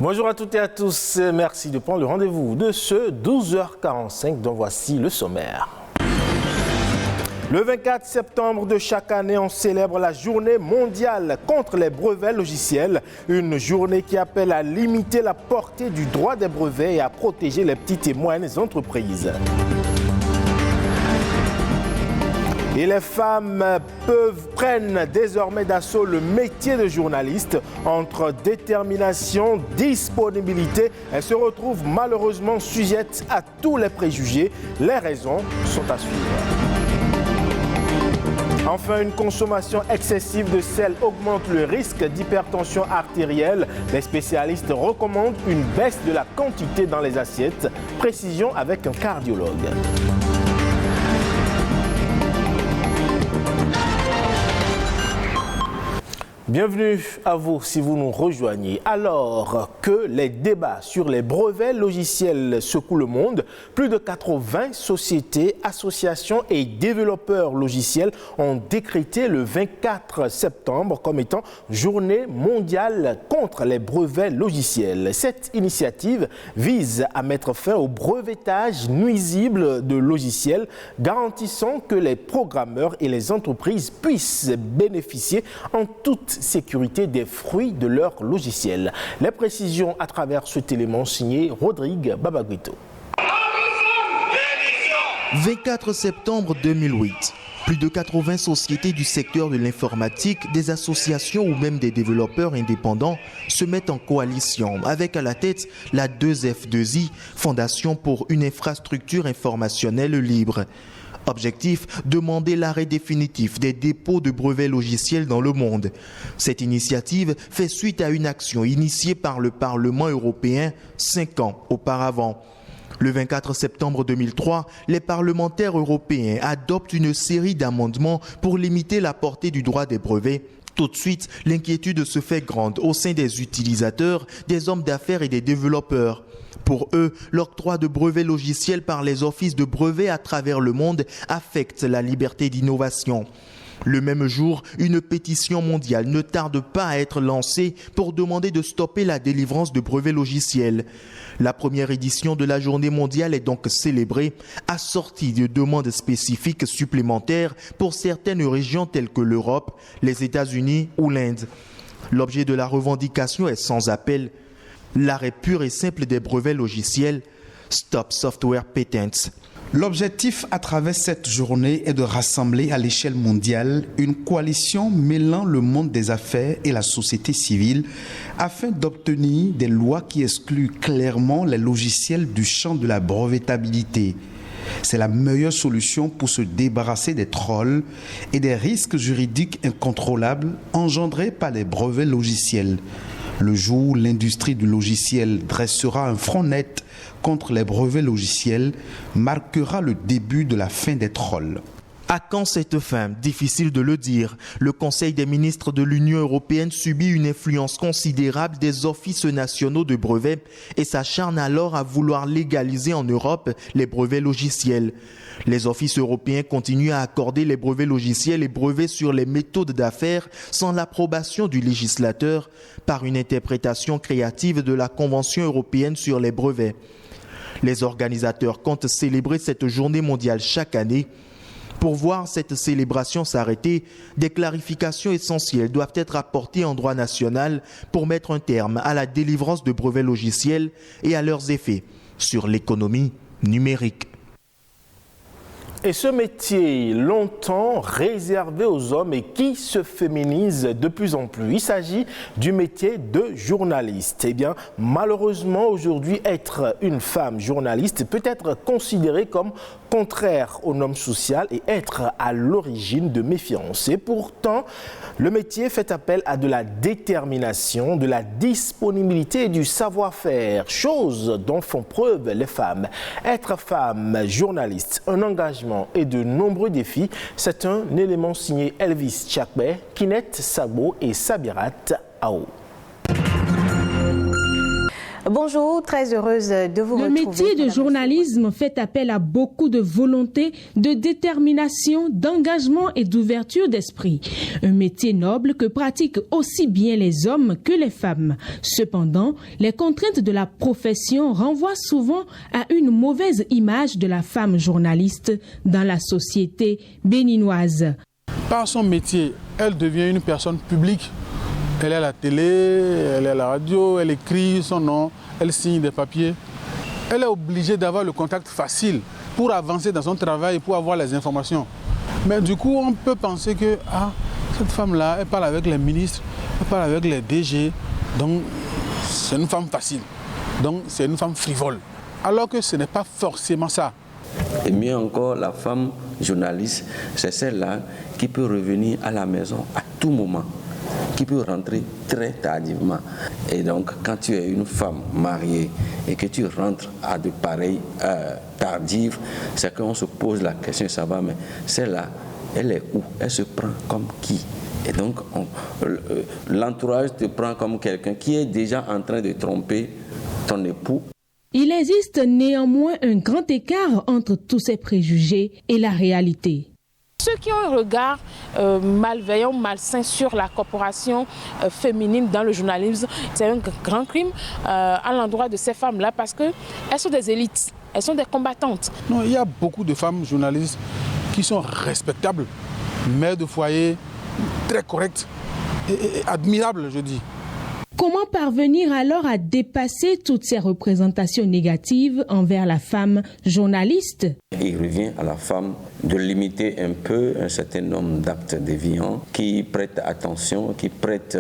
Bonjour à toutes et à tous, merci de prendre le rendez-vous de ce 12h45 dont voici le sommaire. Le 24 septembre de chaque année, on célèbre la journée mondiale contre les brevets logiciels, une journée qui appelle à limiter la portée du droit des brevets et à protéger les petites et moyennes entreprises. Et les femmes prennent désormais d'assaut le métier de journaliste. Entre détermination, disponibilité, elles se retrouvent malheureusement sujettes à tous les préjugés. Les raisons sont à suivre. Enfin, une consommation excessive de sel augmente le risque d'hypertension artérielle. Les spécialistes recommandent une baisse de la quantité dans les assiettes. Précision avec un cardiologue. Bienvenue à vous si vous nous rejoignez. Alors que les débats sur les brevets logiciels secouent le monde, plus de 80 sociétés, associations et développeurs logiciels ont décrété le 24 septembre comme étant journée mondiale contre les brevets logiciels. Cette initiative vise à mettre fin au brevetage nuisible de logiciels, garantissant que les programmeurs et les entreprises puissent bénéficier en toute sécurité des fruits de leur logiciel. Les précisions à travers cet élément signé Rodrigue Babaguito. 24 septembre 2008. Plus de 80 sociétés du secteur de l'informatique, des associations ou même des développeurs indépendants se mettent en coalition avec à la tête la 2F2I, Fondation pour une infrastructure informationnelle libre. Objectif, demander l'arrêt définitif des dépôts de brevets logiciels dans le monde. Cette initiative fait suite à une action initiée par le Parlement européen 5 ans auparavant. Le 24 septembre 2003, les parlementaires européens adoptent une série d'amendements pour limiter la portée du droit des brevets. Tout de suite, l'inquiétude se fait grande au sein des utilisateurs, des hommes d'affaires et des développeurs. Pour eux, l'octroi de brevets logiciels par les offices de brevets à travers le monde affecte la liberté d'innovation. Le même jour, une pétition mondiale ne tarde pas à être lancée pour demander de stopper la délivrance de brevets logiciels. La première édition de la journée mondiale est donc célébrée, assortie de demandes spécifiques supplémentaires pour certaines régions telles que l'Europe, les États-Unis ou l'Inde. L'objet de la revendication est sans appel. L'arrêt pur et simple des brevets logiciels, Stop Software Patents. L'objectif à travers cette journée est de rassembler à l'échelle mondiale une coalition mêlant le monde des affaires et la société civile afin d'obtenir des lois qui excluent clairement les logiciels du champ de la brevetabilité. C'est la meilleure solution pour se débarrasser des trolls et des risques juridiques incontrôlables engendrés par les brevets logiciels. Le jour où l'industrie du logiciel dressera un front net contre les brevets logiciels marquera le début de la fin des trolls. À quand cette fin? Difficile de le dire. Le Conseil des ministres de l'Union européenne subit une influence considérable des offices nationaux de brevets et s'acharne alors à vouloir légaliser en Europe les brevets logiciels. Les offices européens continuent à accorder les brevets logiciels et brevets sur les méthodes d'affaires sans l'approbation du législateur par une interprétation créative de la Convention européenne sur les brevets. Les organisateurs comptent célébrer cette journée mondiale chaque année. Pour voir cette célébration s'arrêter, des clarifications essentielles doivent être apportées en droit national pour mettre un terme à la délivrance de brevets logiciels et à leurs effets sur l'économie numérique. Et ce métier, longtemps réservé aux hommes et qui se féminise de plus en plus, il s'agit du métier de journaliste. Eh bien, malheureusement, aujourd'hui, être une femme journaliste peut être considéré comme contraire aux normes sociales et être à l'origine de méfiance. Et pourtant, le métier fait appel à de la détermination, de la disponibilité et du savoir-faire, chose dont font preuve les femmes. Être femme journaliste, un engagement et de nombreux défis, c'est un élément signé Elvis Chakbe, Kinette Sabo et Sabirat Ao. Bonjour, très heureuse de vous retrouver. Le métier de journalisme fait appel à beaucoup de volonté, de détermination, d'engagement et d'ouverture d'esprit. Un métier noble que pratiquent aussi bien les hommes que les femmes. Cependant, les contraintes de la profession renvoient souvent à une mauvaise image de la femme journaliste dans la société béninoise. Par son métier, elle devient une personne publique. Elle est à la télé, elle est à la radio, elle écrit son nom, elle signe des papiers. Elle est obligée d'avoir le contact facile pour avancer dans son travail et pour avoir les informations. Mais du coup, on peut penser que cette femme-là, elle parle avec les ministres, elle parle avec les DG, donc c'est une femme facile, donc c'est une femme frivole. Alors que ce n'est pas forcément ça. Et mieux encore, la femme journaliste, c'est celle-là qui peut revenir à la maison à tout moment, qui peut rentrer très tardivement. Et donc, quand tu es une femme mariée et que tu rentres à de pareilles tardives, c'est qu'on se pose la question, ça va, mais celle-là, elle est où? Elle se prend comme qui? Et donc, l'entourage te prend comme quelqu'un qui est déjà en train de tromper ton époux. Il existe néanmoins un grand écart entre tous ces préjugés et la réalité. Ceux qui ont un regard malveillant, malsain sur la corporation féminine dans le journalisme, c'est un grand crime à l'endroit de ces femmes-là parce qu'elles sont des élites, elles sont des combattantes. Non, il y a beaucoup de femmes journalistes qui sont respectables, mères de foyer, très correctes et admirables, je dis. Comment parvenir alors à dépasser toutes ces représentations négatives envers la femme journaliste? Il revient à la femme de limiter un peu un certain nombre d'actes déviants qui prêtent attention, qui prêtent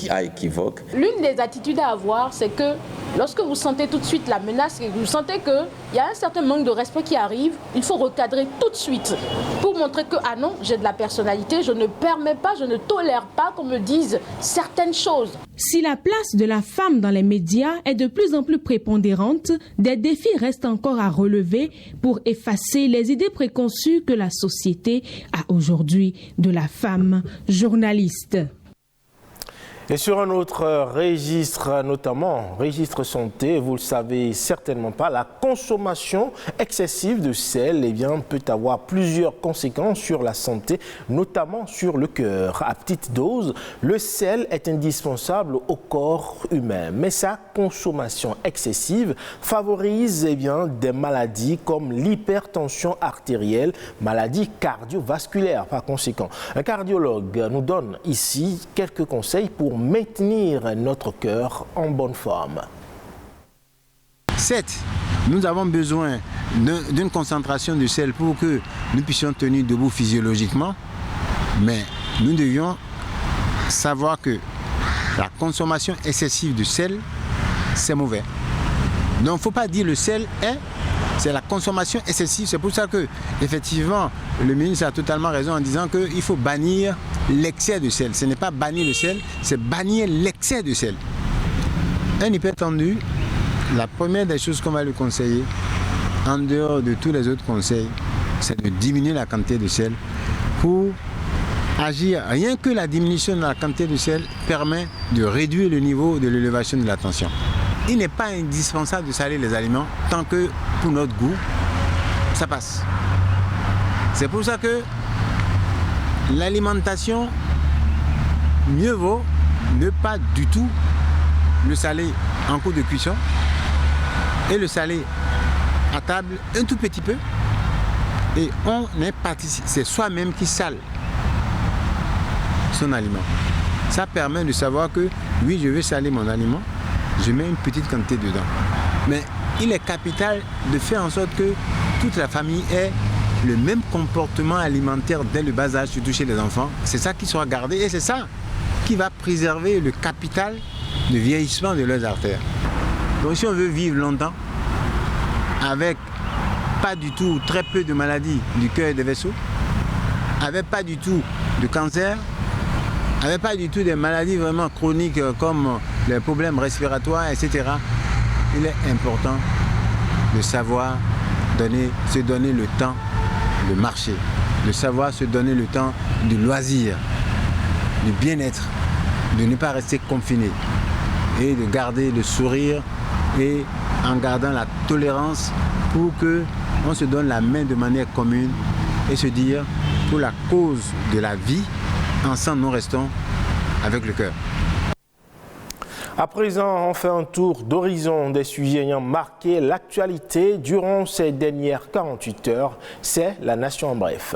à équivoque. L'une des attitudes à avoir, c'est que lorsque vous sentez tout de suite la menace et que vous sentez qu'il y a un certain manque de respect qui arrive, il faut recadrer tout de suite pour montrer que, ah non, j'ai de la personnalité, je ne permets pas, je ne tolère pas qu'on me dise certaines choses. Si la place de la femme dans les médias est de plus en plus prépondérante, des défis restent encore à relever pour effacer les idées préconçues que la société a aujourd'hui de la femme journaliste. Et sur un autre registre, notamment registre santé, vous le savez certainement pas, la consommation excessive de sel peut avoir plusieurs conséquences sur la santé, notamment sur le cœur. À petite dose, le sel est indispensable au corps humain, mais sa consommation excessive favorise des maladies comme l'hypertension artérielle, maladie cardiovasculaire par conséquent. Un cardiologue nous donne ici quelques conseils pour maintenir notre cœur en bonne forme. Certes, nous avons besoin d'une concentration de sel pour que nous puissions tenir debout physiologiquement, mais nous devions savoir que la consommation excessive de sel, c'est mauvais. Donc il ne faut pas dire le sel c'est la consommation excessive. C'est pour ça que, effectivement, le ministre a totalement raison en disant qu'il faut bannir l'excès de sel. Ce n'est pas bannir le sel, c'est bannir l'excès de sel. Un hypertendu, la première des choses qu'on va lui conseiller, en dehors de tous les autres conseils, c'est de diminuer la quantité de sel pour agir. Rien que la diminution de la quantité de sel permet de réduire le niveau de l'élévation de la tension. Il n'est pas indispensable de saler les aliments tant que pour notre goût, ça passe. C'est pour ça que l'alimentation, mieux vaut ne pas du tout le saler en cours de cuisson et le saler à table un tout petit peu. Et on est parti, c'est soi-même qui sale son aliment. Ça permet de savoir que oui, je vais saler mon aliment. Je mets une petite quantité dedans. Mais il est capital de faire en sorte que toute la famille ait le même comportement alimentaire dès le bas âge, surtout chez les enfants. C'est ça qui sera gardé et c'est ça qui va préserver le capital de vieillissement de leurs artères. Donc si on veut vivre longtemps, avec pas du tout, très peu de maladies du cœur et des vaisseaux, avec pas du tout de cancer, avec pas du tout des maladies vraiment chroniques comme les problèmes respiratoires, etc. Il est important de savoir se donner le temps de marcher, de savoir se donner le temps du loisir, du bien-être, de ne pas rester confiné. et de garder le sourire et en gardant la tolérance pour qu'on se donne la main de manière commune et se dire pour la cause de la vie, ensemble nous restons avec le cœur. À présent, on fait un tour d'horizon des sujets ayant marqué l'actualité durant ces dernières 48 heures. C'est la Nation en bref.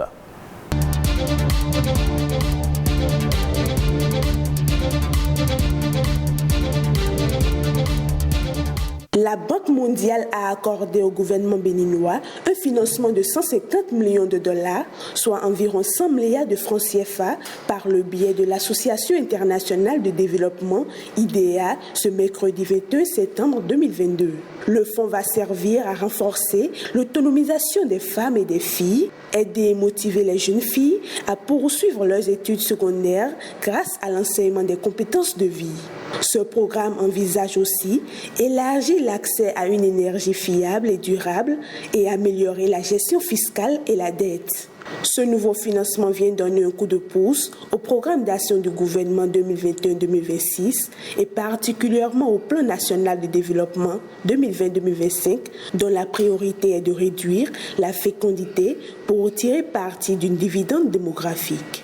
La Banque mondiale a accordé au gouvernement béninois un financement de 150 millions de dollars, soit environ 100 milliards de francs CFA, par le biais de l'Association internationale de développement, IDEA, ce mercredi 21 septembre 2022. Le fonds va servir à renforcer l'autonomisation des femmes et des filles, aider et motiver les jeunes filles à poursuivre leurs études secondaires grâce à l'enseignement des compétences de vie. Ce programme envisage aussi élargir l'accès à une énergie fiable et durable et améliorer la gestion fiscale et la dette. Ce nouveau financement vient donner un coup de pouce au programme d'action du gouvernement 2021-2026 et particulièrement au plan national de développement 2020-2025 dont la priorité est de réduire la fécondité pour tirer parti d'une dividende démographique.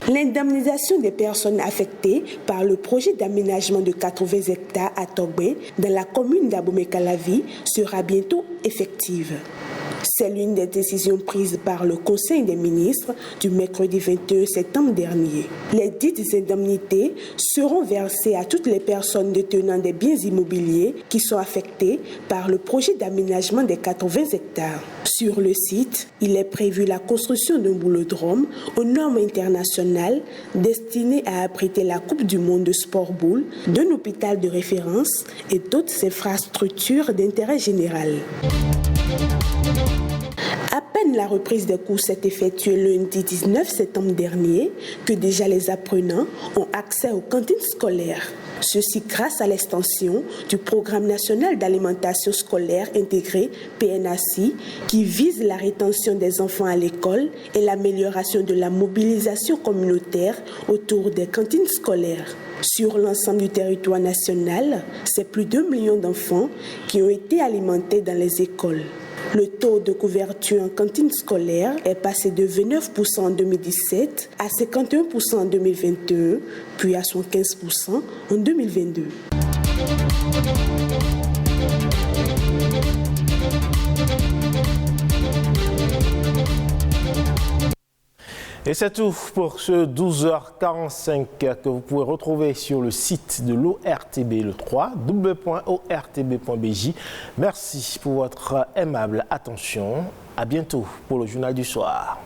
L'indemnisation des personnes affectées par le projet d'aménagement de 80 hectares à Togbin dans la commune d'Abomey-Calavi sera bientôt effective. C'est l'une des décisions prises par le Conseil des ministres du mercredi 21 septembre dernier. Les dites indemnités seront versées à toutes les personnes détenant des biens immobiliers qui sont affectées par le projet d'aménagement des 80 hectares. Sur le site, il est prévu la construction d'un boulodrome aux normes internationales destiné à abriter la Coupe du monde de sport boule, d'un hôpital de référence et d'autres infrastructures d'intérêt général. À peine la reprise des cours s'est effectuée lundi 19 septembre dernier que déjà les apprenants ont accès aux cantines scolaires. Ceci grâce à l'extension du Programme national d'alimentation scolaire intégré PNACI qui vise la rétention des enfants à l'école et l'amélioration de la mobilisation communautaire autour des cantines scolaires. Sur l'ensemble du territoire national, c'est plus de 2 millions d'enfants qui ont été alimentés dans les écoles. Le taux de couverture en cantine scolaire est passé de 29% en 2017 à 51% en 2021, puis à 75% en 2022. Et c'est tout pour ce 12h45 que vous pouvez retrouver sur le site de l'ORTB, le 3, w.ortb.bj. Merci pour votre aimable attention. À bientôt pour le journal du soir.